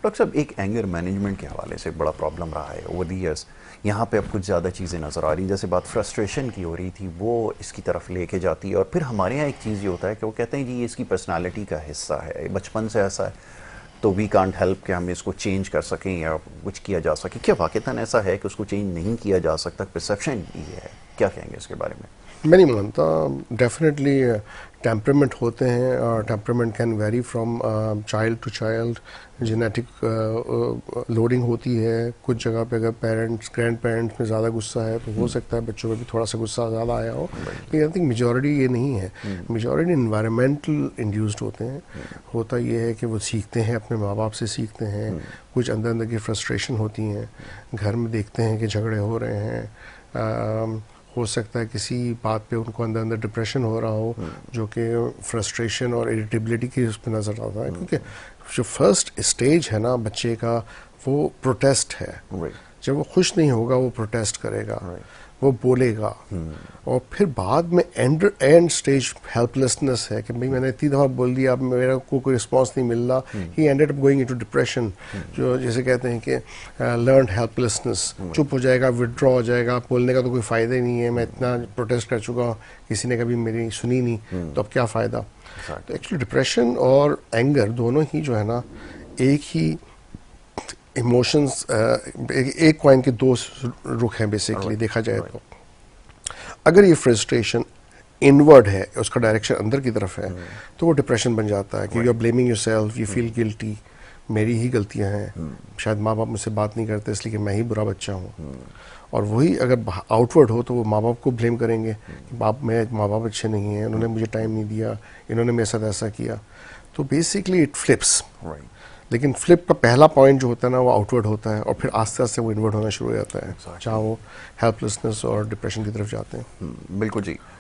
Doctor साहब, एक anger management के हवाले से बड़ा प्रॉब्लम रहा है ओवर दी ईयर्स। यहाँ पे अब कुछ ज़्यादा चीज़ें नज़र आ रही, जैसे बात फ्रस्ट्रेशन की हो रही थी वो इसकी तरफ लेके जाती है। और फिर हमारे यहाँ एक चीज़ ये होता है कि वो कहते हैं जी ये इसकी पर्सनालिटी का हिस्सा है, बचपन से ऐसा है, तो वी कांट हेल्प कि हम इसको चेंज कर सकें या कुछ किया जा सके। क्या वाक़तन ऐसा है कि उसको चेंज नहीं किया जा सकता? परसेप्शन ये है, क्या कहेंगे इसके बारे में? मैं नहीं मानता। डेफिनेटली टेम्परामेंट होते हैं और temperament can vary from child to child. Genetic loading होती है। कुछ जगह पे अगर पेरेंट्स ग्रैंड पेरेंट्स में ज़्यादा गुस्सा है तो हो सकता है बच्चों में भी थोड़ा सा गुस्सा ज़्यादा आया हो, लेकिन आई थिंक मेजॉरिटी ये नहीं है। मेजॉरिटी इन्वायरमेंटल इंड्यूस्ड होते हैं। होता ये है कि वो सीखते हैं, अपने माँ बाप से सीखते हैं। कुछ अंदर अंदर की फ्रस्ट्रेशन होती हैं, घर में देखते हैं कि झगड़े हो रहे हैं। हो सकता है किसी बात पे उनको अंदर अंदर डिप्रेशन हो रहा हो, जो कि फ्रस्ट्रेशन और इरिटेबिलिटी की उस पर नज़र आता है। क्योंकि जो फर्स्ट स्टेज है ना बच्चे का, वो प्रोटेस्ट है। जब वो खुश नहीं होगा वो प्रोटेस्ट करेगा, वो बोलेगा। और फिर बाद में एंड स्टेज हेल्पलेसनेस है कि भाई मैंने इतनी दफ़ा बोल दिया, अब मेरा को कोई रिस्पांस नहीं मिल रहा। He ended up going into depression, जो जैसे कहते हैं कि लर्नड हेल्पलेसनेस। चुप हो जाएगा, विड्रॉ हो जाएगा, बोलने का तो कोई फ़ायदा ही नहीं है, मैं इतना प्रोटेस्ट कर चुका हूँ, किसी ने कभी मेरी सुनी नहीं, तो अब क्या फ़ायदा। तो एक्चुअली डिप्रेशन और एंगर दोनों ही जो है ना एक ही इमोशंस, एक कॉइन के दो रुख हैं बेसिकली देखा जाए तो। अगर ये फ्रस्ट्रेशन इनवर्ड है, उसका डायरेक्शन अंदर की तरफ है, तो वो डिप्रेशन बन जाता है कि you are blaming yourself, you feel guilty, मेरी ही गलतियां हैं, शायद माँ बाप मुझसे बात नहीं करते इसलिए कि मैं ही बुरा बच्चा हूँ। और वही अगर आउटवर्ड हो तो वो माँ बाप को ब्लेम करेंगे कि मैं माँ बाप अच्छे नहीं हैं, उन्होंने मुझे टाइम नहीं दिया, इन्होंने मेरे साथ ऐसा किया। तो बेसिकली इट फ्लिप्स। लेकिन फ्लिप का पहला पॉइंट जो होता है ना वो आउटवर्ड होता है, और फिर आस्ते आस्ते वो इनवर्ड होना शुरू हो जाता है, जहाँ वो हेल्पलेसनेस और डिप्रेशन की तरफ जाते हैं। बिल्कुल जी।